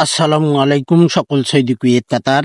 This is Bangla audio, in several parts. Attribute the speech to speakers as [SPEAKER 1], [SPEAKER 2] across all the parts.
[SPEAKER 1] আসসালামু আলাইকুম সকল সৌদি কুয়েত কাতার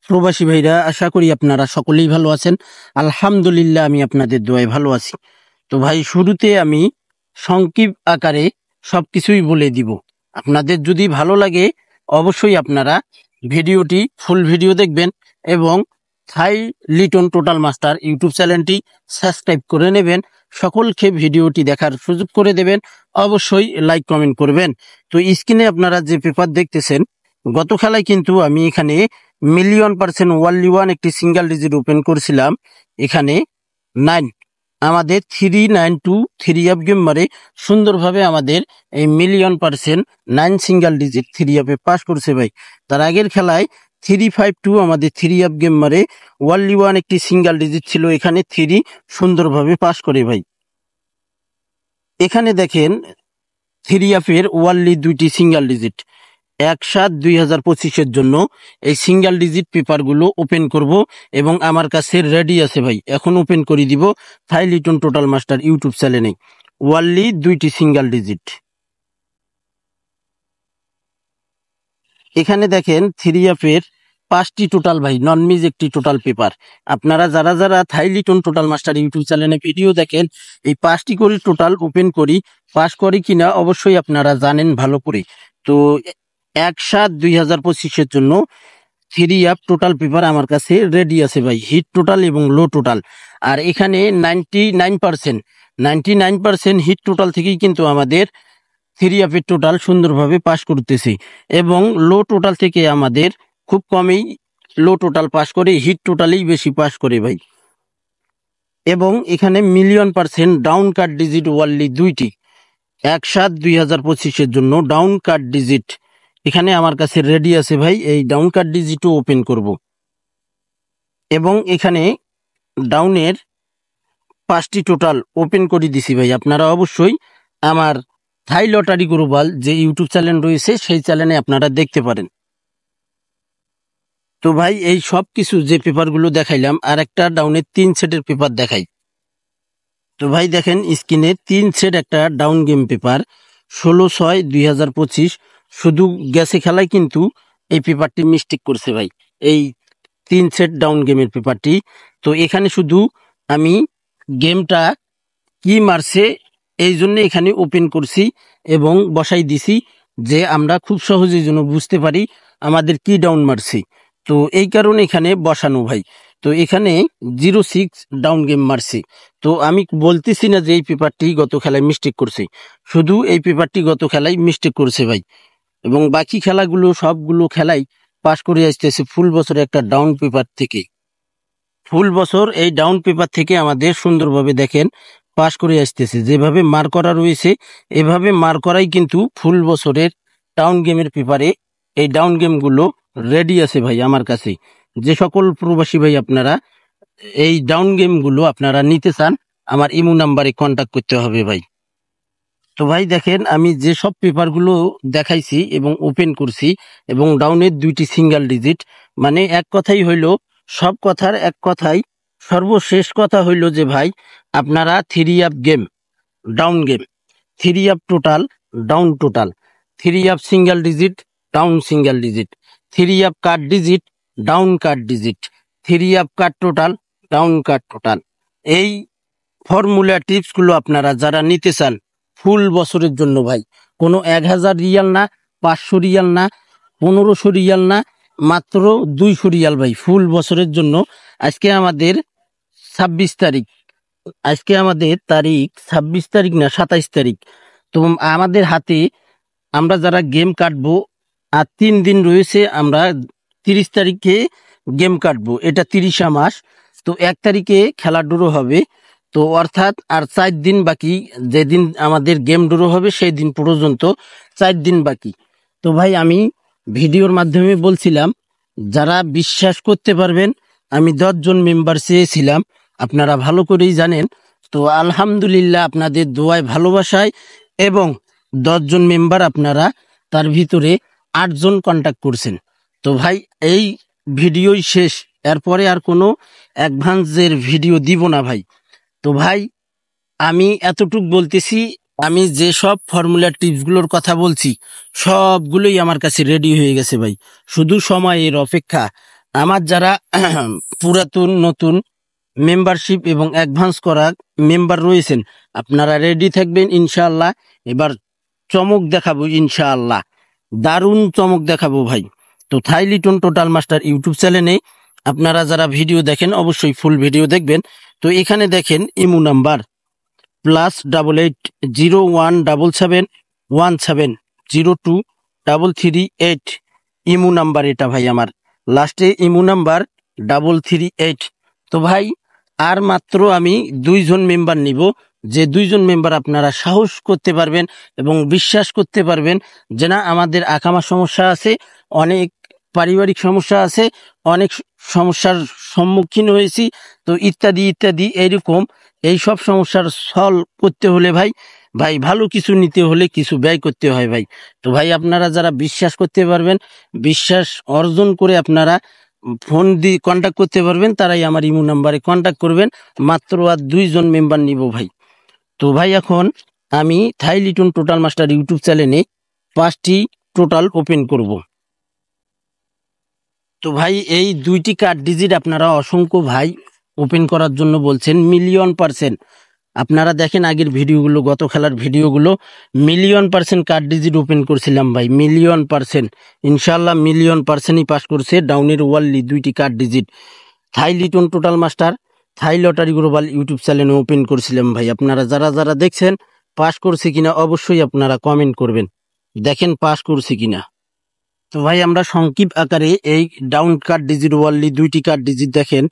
[SPEAKER 1] প্রবাসী ভাইরা, আশা করি আপনারা সকলেই ভালো আছেন। আলহামদুলিল্লাহ, আমি আপনাদের দোয়ায় ভালো আছি। তো ভাই, শুরুতে আমি সংক্ষিপ্ত আকারে সবকিছুই বলে দিব। আপনাদের যদি ভালো লাগে অবশ্যই আপনারা ভিডিওটি ফুল ভিডিও দেখবেন এবং থাই লিটন টোটাল মাস্টার ইউটিউব চ্যানেলটি সাবস্ক্রাইব করে নেবেন। সকলকে ভিডিওটি দেখার সুযোগ করে দেবেন। অবশ্যই লাইক কমেন্ট করবেন। তো স্ক্রিনে আপনারা যে পেপার দেখতেছেন, গত খেলায় কিন্তু আমি এখানে মিলিয়ন% ওয়ানলি ওয়ান একটি সিঙ্গেল ডিজিট ওপেন করেছিলাম। এখানে 9 আমাদের 3923 অ্যাপ গেম মারে সুন্দরভাবে আমাদের এই মিলিয়ন% 9 সিঙ্গেল ডিজিট 3 অ্যাপে পাস করছে ভাই। তার আগের খেলায় 352 আমাদের 3 অ্যাপ গেম মারে ওয়ানলি ওয়ান একটি সিঙ্গেল ডিজিট ছিল, এখানে 3 সুন্দরভাবে পাস করে ভাই। এখানে দেখেন 3 অ্যাপের ওয়ানলি 2টি সিঙ্গেল ডিজিট। 1/7/2025 জন্য এই সিঙ্গেল ডিজিট পেপারগুলো ওপেন করব এবং আমার কাছে রেডি আছে ভাই। এখন ওপেন করে দিব থাই লিটন টোটাল মাস্টার ইউটিউব চ্যানেলে। ওয়ানলি 2টি সিঙ্গেল ডিজিট। এখানে দেখেন 3 অ্যাপের 5টি টোটাল ভাই, নন মিজ একটি টোটাল পেপার। আপনারা যারা যারা থাই লিটন টোটাল মাস্টার ইউটিউব চ্যানেলে ভিডিও দেখেন, এই 5টি করে টোটাল ওপেন করি, পাস করি কিনা অবশ্যই আপনারা জানেন ভালো করে। তো 1/7/2025 জন্য 3 অ্যাপ টোটাল পেপার আমার কাছে রেডি আছে ভাই, হিট টোটাল এবং লো টোটাল। আর এখানে 99% হিট টোটাল থেকেই কিন্তু আমাদের 3 অ্যাপের টোটাল সুন্দরভাবে পাস করতেছি এবং লো টোটাল থেকে আমাদের খুব কমই লো টোটাল পাস করে, হিট টোটালেই বেশি পাস করে ভাই। এবং এখানে million% down cut digit only 2টি 1/7/2025 জন্য ডাউন কাট ডিজিট এখানে আমার কাছে রেডি আছে ভাই। এই ডাউন কাট ডিজিটও ওপেন করব এবং এখানে ডাউনের 5টি টোটাল ওপেন করে দিছি ভাই। আপনারা অবশ্যই আমার থাই লটারি গ্লোবাল যে ইউটিউব চ্যানেল রয়েছে সেই চ্যানেলে আপনারা দেখতে পারেন। তো ভাই, এই সব কিছু যে পেপারগুলো দেখাইলাম, আর একটা ডাউনের 3 সেটের পেপার দেখাই। তো ভাই দেখেন স্ক্রিনে 3 সেট একটা ডাউন গেম পেপার 16/6/2025 শুধু গেছে খেলায় কিন্তু এই পেপারটি মিস্টেক করছে ভাই, এই 3 সেট ডাউন গেমের পেপারটি। তো এখানে শুধু আমি গেমটা কি মারছে এই জন্য এখানে ওপেন করছি এবং বসাই দিছি, যে আমরা খুব সহজেই যেন বুঝতে পারি আমাদের কি ডাউন মারছি। তো এই কারণে এখানে বসানো ভাই। তো এখানে 06 ডাউন গেম মারছি। তো আমি বলতেছি না যে এই পেপারটি গত খেলায় মিস্টেক করছে, শুধু এই পেপারটি গত খেলায় মিস্টেক করছে ভাই। এবং বাকি খেলাগুলো সবগুলো খেলাই পাস করে আসতেছে ফুল বছরে একটা ডাউন পেপার থেকে। ফুল বছর এই ডাউন পেপার থেকে আমাদের সুন্দরভাবে দেখেন পাস করে আসতেছে, যেভাবে মার করা রয়েছে এভাবে মার করাই কিন্তু ফুল বছরের ডাউন গেমের পেপারে এই ডাউন গেমগুলো রেডি আছে ভাই আমার কাছে। যে সকল প্রবাসী ভাই আপনারা এই ডাউন গেমগুলো আপনারা নিতে চান, আমার ইমো নাম্বারে কন্ট্যাক্ট করতে হবে ভাই। তো ভাই দেখেন আমি যে সব পেপারগুলো দেখাইছি এবং ওপেন করছি এবং ডাউনের 2টি সিঙ্গেল ডিজিট, মানে এক কথাই হইল, সব কথার এক কথাই সর্বশেষ কথা হইল যে ভাই আপনারা 3 app game down game, 3 app total down total, 3 app single digit down single digit, 3 app cut digit down cut digit, 3 app cut total down cut total, এই ফর্মুলা টিপসগুলো আপনারা যারা নিতে চান ফুল বছরের জন্য ভাই, কোনো 1000 রিয়াল না, 500 রিয়াল না, 1500 রিয়াল না, মাত্র 200 রিয়াল ভাই, ফুল বছরের জন্য। আজকে আমাদের 26 তারিখ, আজকে আমাদের তারিখ 26 তারিখ না 27 তারিখ। তো আমাদের হাতে আমরা যারা গেম কাটবো আর 3 দিন রয়েছে, আমরা 30 তারিখে গেম কাটবো, এটা 30 মাস। তো 1 তারিখে খেলা ড্র হবে, তো অর্থাৎ আর 4 দিন বাকি, যেদিন আমাদের গেম ড্র হবে সেই দিন পর্যন্ত 4 দিন বাকি। তো ভাই আমি ভিডিওর মাধ্যমে বলছিলাম যারা বিশ্বাস করতে পারবেন, আমি 10 জন মেম্বার চেয়েছিলাম, আপনারা ভালো করেই জানেন। তো আলহামদুলিল্লাহ আপনাদের দোয়ায় ভালোবাসায় এবং 10 জন মেম্বার আপনারা তার ভিতরে 8 জন কন্ট্যাক্ট করছেন। তো ভাই এই ভিডিওই শেষ, এরপরে আর কোনো অ্যাডভান্সের ভিডিও দিব না ভাই। তো ভাই আমি এতটুক বলতেছি, আমি যে সব ফর্মুলা টিপসগুলোর কথা বলছি সবগুলোই আমার কাছে রেডি হয়ে গেছে ভাই, শুধু সময়ের অপেক্ষা। আমার যারা পুরাতন নতুন মেম্বারশিপ এবং অ্যাডভান্স করা মেম্বার রয়েছেন, আপনারা রেডি থাকবেন ইনশাআল্লাহ। এবার চমক দেখাবো ইনশাআল্লাহ, দারুণ চমক দেখাবো ভাই। তো থাই লিটন টোটাল মাস্টার ইউটিউব চ্যানেলে আপনারা যারা ভিডিও দেখেন অবশ্যই ফুল ভিডিও দেখবেন। তো এখানে দেখেন ইমু নাম্বার +88017717023338 ইমু নাম্বার, এটা ভাই আমার লাস্টে ইমু নাম্বার 338। তো ভাই আর মাত্র আমি 2জন মেম্বার নিব, যে 2জন মেম্বার আপনারা সাহস করতে পারবেন এবং বিশ্বাস করতে পারবেন যে না আমাদের আকামা সমস্যা আছে, অনেক পারিবারিক সমস্যা আছে, অনেক সমস্যার সম্মুখীন হয়েছি, তো ইত্যাদি ইত্যাদি এইরকম এই সব সমস্যার সলভ করতে হলে ভাই ভাই ভালো কিছু নিতে হলে কিছু ব্যয় করতে হয় ভাই। তো ভাই আপনারা যারা বিশ্বাস করতে পারবেন, বিশ্বাস অর্জন করে আপনারা ফোন দিয়ে কন্ট্যাক্ট করতে পারবেন, তারাই আমার ইমো নাম্বারে কন্ট্যাক্ট করবেন। মাত্র আর 2জন মেম্বার নিব ভাই। তো ভাই এখন আমি থাই লিটন টোটাল মাস্টার ইউটিউব চ্যানেলে 5টি টোটাল ওপেন করব। তো ভাই এই 2টি কার্ড ডিজিট আপনারা অসংখ্য ভাই ওপেন করার জন্য বলছেন, মিলিয়ন%। আপনারা দেখেন আগের ভিডিওগুলো, গত খেলার ভিডিওগুলো, মিলিয়ন% কার্ড ডিজিট ওপেন করছিলাম ভাই, মিলিয়ন%। ইনশাল্লাহ মিলিয়ন%ই পাস করছে ডাউনের ওয়ালি 2টি কার্ড ডিজিট। থাই লিটন total master Thai lottery global YouTube চ্যানেলে ওপেন করছিলাম ভাই। আপনারা যারা যারা দেখছেন পাস করছে কিনা অবশ্যই আপনারা কমেন্ট করবেন, দেখেন পাস করছে কিনা। তো ভাই আমরা সংক্ষিপ্ত আকারে এই ডাউন কার্ড ডিজিট ওয়ালি 2টি কার্ড ডিজিট দেখেন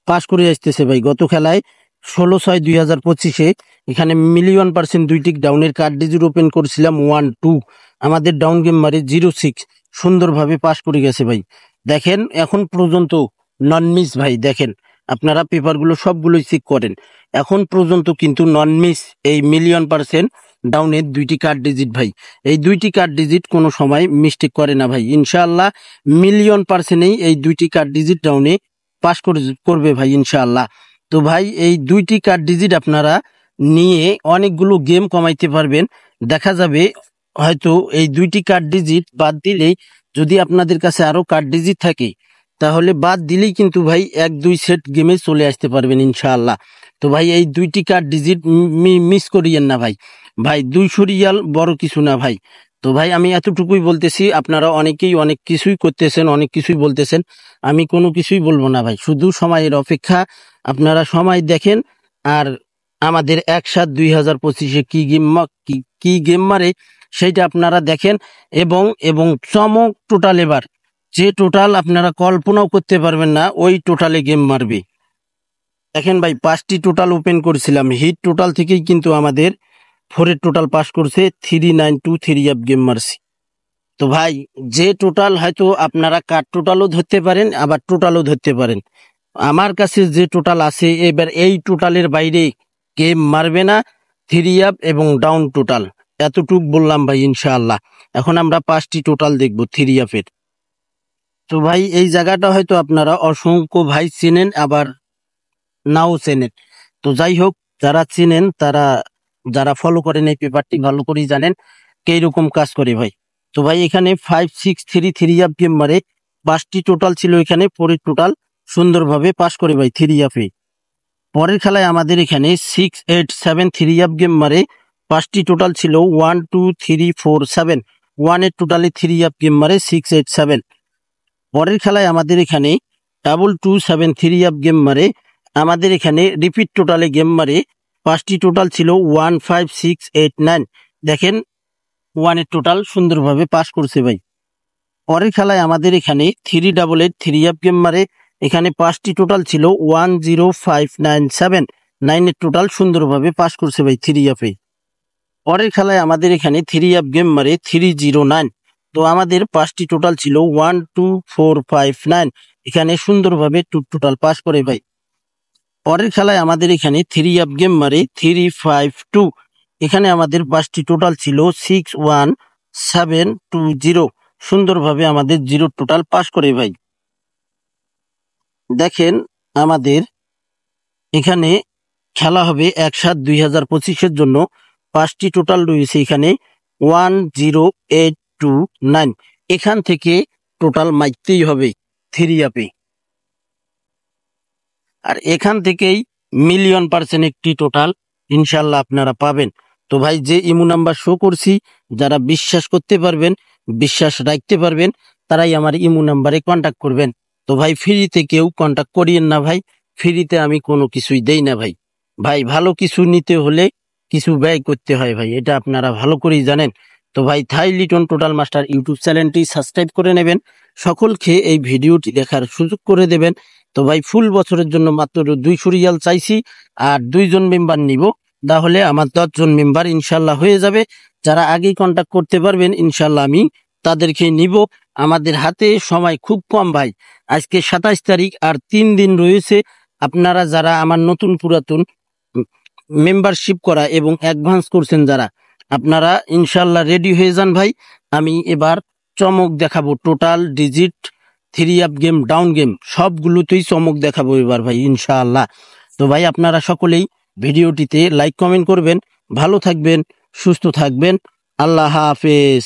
[SPEAKER 1] পাস করে আসতেছে ভাই। গত খেলায় 16/6/2025 এখানে মিলিয়ন% 2টি ডাউনের কার্ড ডিজিট ওপেন করেছিলাম 1-2, আমাদের ডাউন গেম মারে 0-6 সুন্দরভাবে পাস করে গেছে ভাই। দেখেন এখন পর্যন্ত নন মিস ভাই, দেখেন আপনারা পেপারগুলো সবগুলোই চেক করেন, এখন পর্যন্ত কিন্তু নন মিস এই মিলিয়ন% ডাউনের 2টি কার্ড ডিজিট ভাই। এই 2টি কার্ড ডিজিট কোনো সময় মিস্টেক করে না ভাই, ইনশাআল্লাহ মিলিয়ন%ই এই 2টি কার্ড ডিজিট ডাউনে পাস করবে ভাই ইনশাআল্লাহ। তো ভাই এই 2টি কার্ড ডিজিট আপনারা নিয়ে অনেকগুলো গেম কমাইতে পারবেন। দেখা যাবে হয়তো এই 2টি কার্ড ডিজিট বাদ দিলেই, যদি আপনাদের কাছে আরো কার্ড ডিজিট থাকে তাহলে বাদ দিলেই কিন্তু ভাই 1-2 সেট গেমে চলে আসতে পারবেন ইনশাআল্লাহ। তো ভাই এই 2টি কার্ড ডিজিট মিস করিয়েন না ভাই, ভাই 200 রিয়াল বড় কিছু না ভাই। তো ভাই আমি এতটুকুই বলতেছি, আপনারা অনেকেই অনেক কিছুই করতেছেন, অনেক কিছুই বলতেছেন, আমি কোনো কিছুই বলবো না ভাই, শুধু সময়ের অপেক্ষা। আপনারা সময় দেখেন আর আমাদের একসাথ 2025 কি গেম মারে সেইটা আপনারা দেখেন। এবং এবং চমক টোটাল, এবার যে টোটাল আপনারা কল্পনাও করতে পারবেন না ওই টোটালে গেম মারবে। দেখেন ভাই 5টি টোটাল ওপেন করেছিলাম, হিট টোটাল থেকেই কিন্তু আমাদের 4-এর টোটাল পাস করছে, 3923 অ্যাপ গেম মারছি। তো ভাই যে টোটাল হয়তো আপনারা কাট টোটালও ধরতে পারেন আবার টোটালও ধরতে পারেন, আমার কাছে যে টোটাল আছে এবার এই টোটালের বাইরে গেম মারবে না 3 অ্যাপ এবং ডাউন টোটাল, এতটুক বললাম ভাই ইনশাআল্লাহ। এখন আমরা 5টি টোটাল দেখবো 3 অ্যাপের। তো ভাই এই জায়গাটা হয়তো আপনারা অসংখ্য ভাই চেনেন আবার নাও চেনেন, তো যাই হোক যারা চেনেন তারা, যারা ফলো করেন এই পেপারটি ভালো করেই জানেন কিরকম কাজ করে ভাই। তো ভাই এখানে 5-6-3 অ্যাপ গেম মারে, 5টি টোটাল ছিল এখানে, 4-এর টোটাল সুন্দরভাবে পাস করে ভাই 3 অ্যাপে। পরের খেলায় আমাদের এখানে 6-8-7 অ্যাপ গেম মারে, 5টি টোটাল ছিল 1-2-3-4-7, 1-এর টোটালে 3 অ্যাপ গেম মারে 6-8-7। পরের খেলায় আমাদের এখানে 2-2-7 অ্যাপ গেম মারে, আমাদের এখানে রিপিট টোটালে গেম মারে, 5টি টোটাল ছিল 1-5-6-8-9, দেখেন 1-এর টোটাল সুন্দরভাবে পাস করছে ভাই। পরের খেলায় আমাদের এখানে 3-8-8 অ্যাপ গেম মারে, এখানে 5টি টোটাল ছিল 1-0-5-9-7, 9-এর টোটাল সুন্দরভাবে পাস করছে ভাই 3 অ্যাপে। পরের খেলায় আমাদের এখানে 3 অ্যাপ গেম মারে 3-0-9, তো আমাদের 5টি টোটাল ছিল 1-2-4-5-9, এখানে সুন্দরভাবে টোটাল পাস করে ভাই। পরের খেলায় আমাদের এখানে 3 অ্যাপ গেম মারে 3-5-2, এখানে আমাদের 5টি টোটাল ছিল 6-1-7-2-0, সুন্দরভাবে আমাদের 0 টোটাল পাস করে ভাই। দেখেন আমাদের এখানে খেলা হবে একসাথ 2025-এর জন্য 5টি টোটাল রয়েছে এখানে 10829। এখান থেকে টোটাল মারতেই হবে 3 আপে, আর এখান থেকেই মিলিয়ন% একটি টোটাল ইনশাল্লাহ আপনারা পাবেন। তো ভাই যে ইমো নাম্বার শো করছি, যারা বিশ্বাস করতে পারবেন, বিশ্বাস রাখতে পারবেন, তারাই আমার ইমো নাম্বারে কন্ট্যাক্ট করবেন। তো ভাই ফ্রিতে কেউ কন্ট্যাক্ট করিয়েন না ভাই, ফ্রিতে আমি কোনো কিছুই দেই না ভাই। ভাই ভালো কিছু নিতে হলে কিছু ব্যয় করতে হয় ভাই, এটা আপনারা ভালো করেই জানেন। তো ভাই থাই লিটন টোটাল মাস্টার ইউটিউব চ্যানেলটি সাবস্ক্রাইব করে নেবেন, সকলকে এই ভিডিওটি দেখার সুযোগ করে দেবেন। তো ভাই ফুল বছরের জন্য মাত্র 200 রিয়াল চাইছি, আর 2জন মেম্বার নিব, তাহলে আমার 10 জন মেম্বার ইনশাল্লাহ হয়ে যাবে। যারা আগেই কন্ট্যাক্ট করতে পারবেন ইনশাল্লাহ আমি তাদেরকে নিব। আমাদের হাতে সময় খুব কম ভাই, আজকে 27 তারিখ, আর 3 দিন রয়েছে। আপনারা যারা আমার নতুন পুরাতন মেম্বারশিপ করা এবং অ্যাডভান্স করছেন যারা, আপনারা ইনশাল্লাহ রেডি হয়ে যান ভাই। আমি এবার চমক দেখাবো, total digit 3 up game, down game সবগুলোতেই চমক দেখাবো এবার ভাই ইনশাআল্লাহ। তো ভাই আপনারা সকলেই ভিডিওটিতে লাইক কমেন্ট করবেন, ভালো থাকবেন, সুস্থ থাকবেন, আল্লাহ হাফেজ।